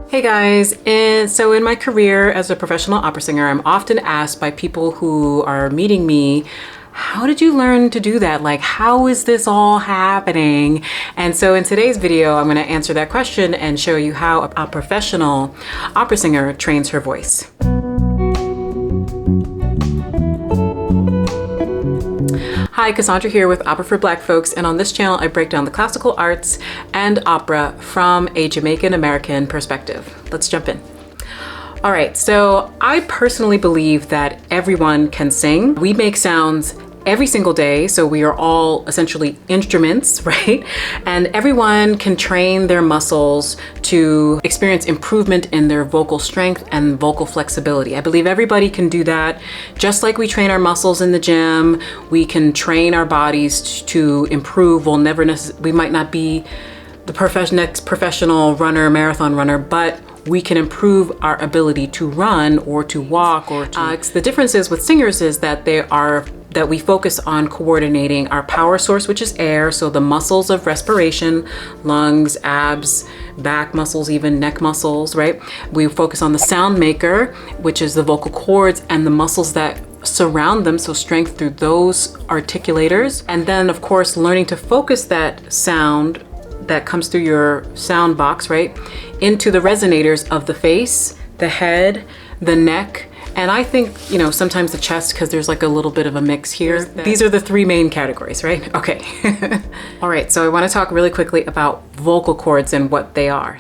Hey guys, so in my career as a professional opera singer, I'm often asked by people who are meeting me, how did you learn to do that? Like, how is this all happening? And so in today's video, I'm going to answer that question and show you how a professional opera singer trains her voice. Hi, Cassandra here with Opera for Black Folks, and on this channel I break down the classical arts and opera from a Jamaican American perspective. Let's jump in. All right, so I personally believe that everyone can sing. We make sounds every single day, so we are all essentially instruments, right? And everyone can train their muscles to experience improvement in their vocal strength and vocal flexibility. I believe everybody can do that. Just like we train our muscles in the gym, we can train our bodies to improve. We might not be the next professional runner, marathon runner, but we can improve our ability to run or to walk or to... The difference is with singers is that we focus on coordinating our power source, which is air. So the muscles of respiration, lungs, abs, back muscles, even neck muscles, right? We focus on the sound maker, which is the vocal cords and the muscles that surround them. So strength through those articulators. And then of course, learning to focus that sound that comes through your sound box, right, into the resonators of the face, the head, the neck, and I think, sometimes the chest, because there's like a little bit of a mix here. These are the three main categories, right? Okay. All right, so I want to talk really quickly about vocal cords and what they are.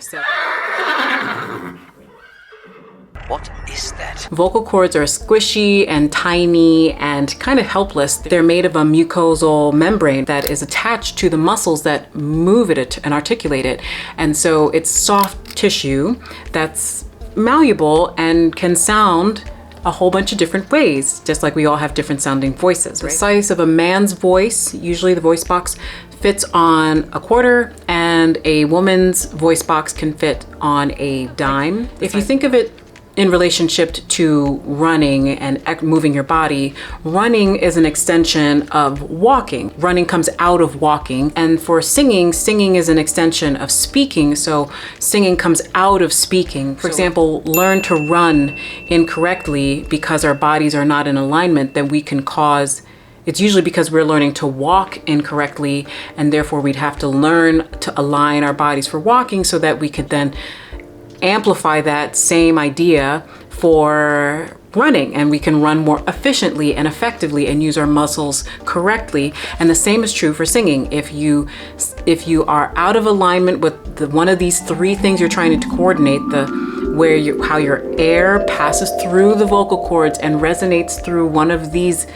What is that? Vocal cords are squishy and tiny and kind of helpless. They're made of a mucosal membrane that is attached to the muscles that move it and articulate it. And so it's soft tissue that's malleable and can sound a whole bunch of different ways, just like we all have different sounding voices, right? The size of a man's voice, usually the voice box, fits on a quarter, and a woman's voice box can fit on a dime. If you think of it in relationship to running and moving your body, running is an extension of walking. Running comes out of walking. And for singing, singing is an extension of speaking. So singing comes out of speaking. For example, learn to run incorrectly because our bodies are not in alignment, then we can cause... It's usually because we're learning to walk incorrectly, and therefore we'd have to learn to align our bodies for walking so that we could then amplify that same idea for running, and we can run more efficiently and effectively and use our muscles correctly. And the same is true for singing. If you are out of alignment with one of these three things you're trying to coordinate, how your air passes through the vocal cords and resonates through one of these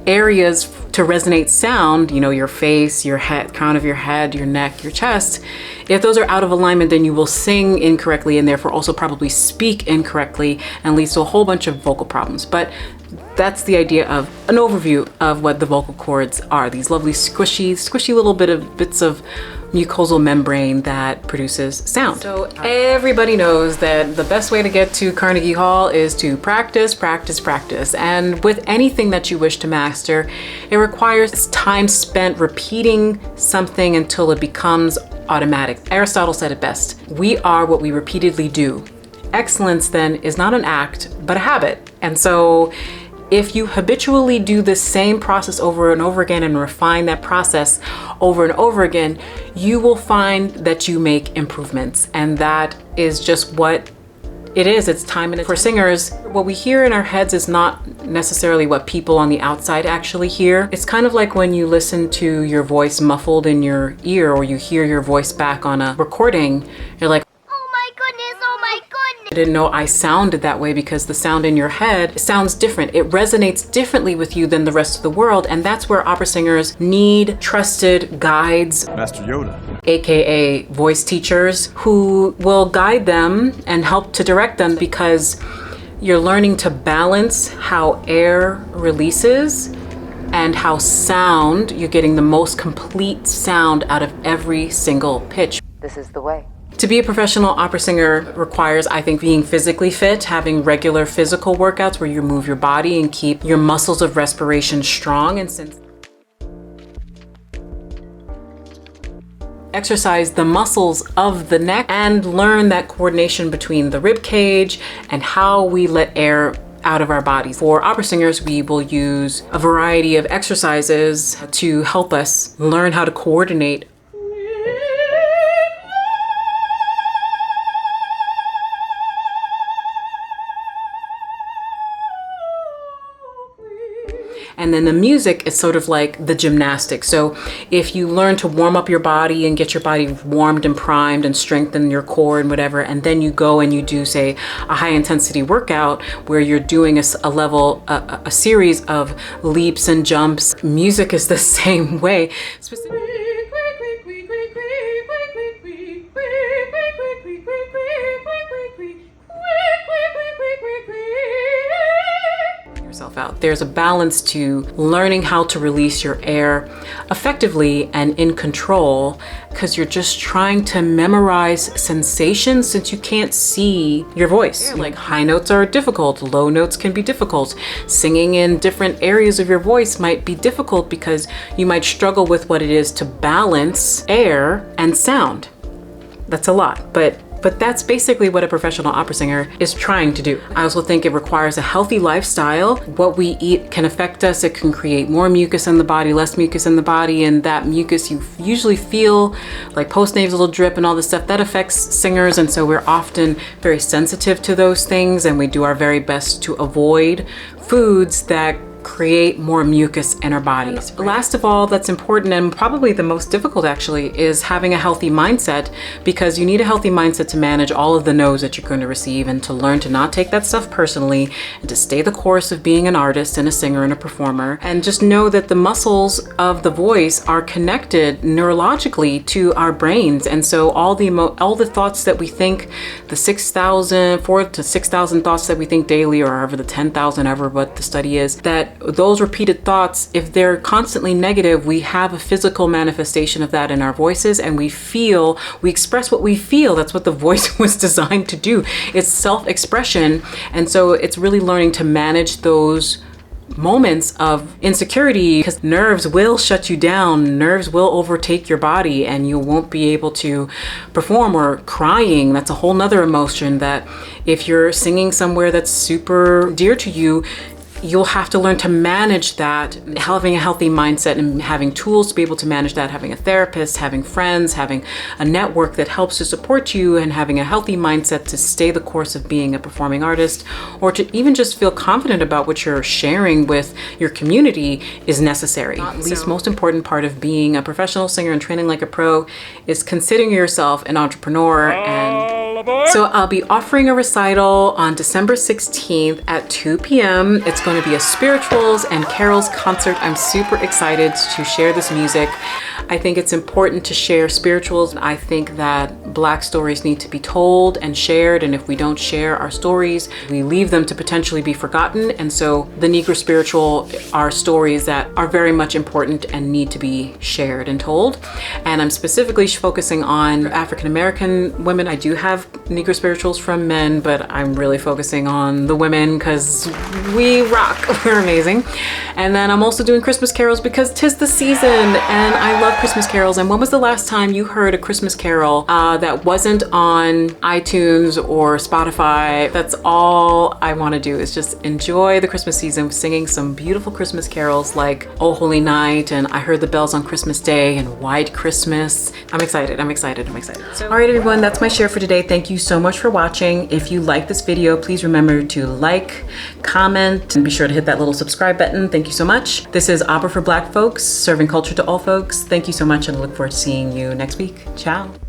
areas to resonate sound, your face, your head, crown of your head, your neck, your chest. If those are out of alignment, then you will sing incorrectly and therefore also probably speak incorrectly and leads to a whole bunch of vocal problems. But that's the idea of an overview of what the vocal cords are. These lovely squishy little bits of mucosal membrane that produces sound. So everybody knows that the best way to get to Carnegie Hall is to practice, practice, practice. And with anything that you wish to master, it requires time spent repeating something until it becomes automatic. Aristotle said it best. We are what we repeatedly do. Excellence then is not an act, but a habit. And so if you habitually do the same process over and over again and refine that process over and over again, you will find that you make improvements. And that is just what it is. It's time and for singers, what we hear in our heads is not necessarily what people on the outside actually hear. It's kind of like when you listen to your voice muffled in your ear, or you hear your voice back on a recording, you're like, I didn't know I sounded that way, because the sound in your head sounds different. It resonates differently with you than the rest of the world. And that's where opera singers need trusted guides, Master Yoda, aka voice teachers, who will guide them and help to direct them, because you're learning to balance how air releases and how you're getting the most complete sound out of every single pitch. This is the way. To be a professional opera singer requires, I think, being physically fit, having regular physical workouts where you move your body and keep your muscles of respiration strong. And since exercise the muscles of the neck and learn that coordination between the rib cage and how we let air out of our bodies. For opera singers, we will use a variety of exercises to help us learn how to coordinate. And then the music is sort of like the gymnastics. So if you learn to warm up your body and get your body warmed and primed and strengthen your core and whatever, and then you go and you do, say, a high intensity workout where you're doing a series of leaps and jumps, music is the same way. Out. There's a balance to learning how to release your air effectively and in control, because you're just trying to memorize sensations since you can't see your voice. Like high notes are difficult, low notes can be difficult. Singing in different areas of your voice might be difficult because you might struggle with what it is to balance air and sound. That's a lot, but that's basically what a professional opera singer is trying to do. I also think it requires a healthy lifestyle. What we eat can affect us. It can create more mucus in the body, less mucus in the body, and that mucus you usually feel like postnasal drip and all this stuff that affects singers. And so we're often very sensitive to those things, and we do our very best to avoid foods that create more mucus in our bodies. Last of all, that's important and probably the most difficult actually is having a healthy mindset, because you need a healthy mindset to manage all of the no's that you're going to receive and to learn to not take that stuff personally and to stay the course of being an artist and a singer and a performer, and just know that the muscles of the voice are connected neurologically to our brains. And so all the thoughts that we think, the 4,000 to 6,000 thoughts that we think daily, or however the 10,000, ever what the study is, that those repeated thoughts, if they're constantly negative, we have a physical manifestation of that in our voices, and we express what we feel. That's what the voice was designed to do. It's self-expression. And so it's really learning to manage those moments of insecurity, because nerves will shut you down. Nerves will overtake your body and you won't be able to perform. Or crying, that's a whole nother emotion that if you're singing somewhere that's super dear to you, you'll have to learn to manage that, having a healthy mindset and having tools to be able to manage that, having a therapist, having friends, having a network that helps to support you, and having a healthy mindset to stay the course of being a performing artist, or to even just feel confident about what you're sharing with your community is necessary. Not least most important part of being a professional singer and training like a pro is considering yourself an entrepreneur. And so I'll be offering a recital on December 16th at 2 p.m. It's going to be a spirituals and carols concert. I'm super excited to share this music. I think it's important to share spirituals. I think that Black stories need to be told and shared, and if we don't share our stories, we leave them to potentially be forgotten. And so the Negro spiritual are stories that are very much important and need to be shared and told. And I'm specifically focusing on African American women. I do have Negro spirituals from men, but I'm really focusing on the women because we rock. We're amazing. And then I'm also doing Christmas carols because 'tis the season and I love Christmas carols. And when was the last time you heard a Christmas carol that wasn't on iTunes or Spotify? That's all I want to do is just enjoy the Christmas season, singing some beautiful Christmas carols like Oh Holy Night and I Heard the Bells on Christmas Day and White Christmas. I'm excited. So, all right, everyone, that's my share for today. Thank you so much for watching. If you like this video, please remember to like, comment, and be sure to hit that little subscribe button. Thank you so much. This is Opera for Black Folks, serving culture to all folks. Thank you so much, and I look forward to seeing you next week. Ciao.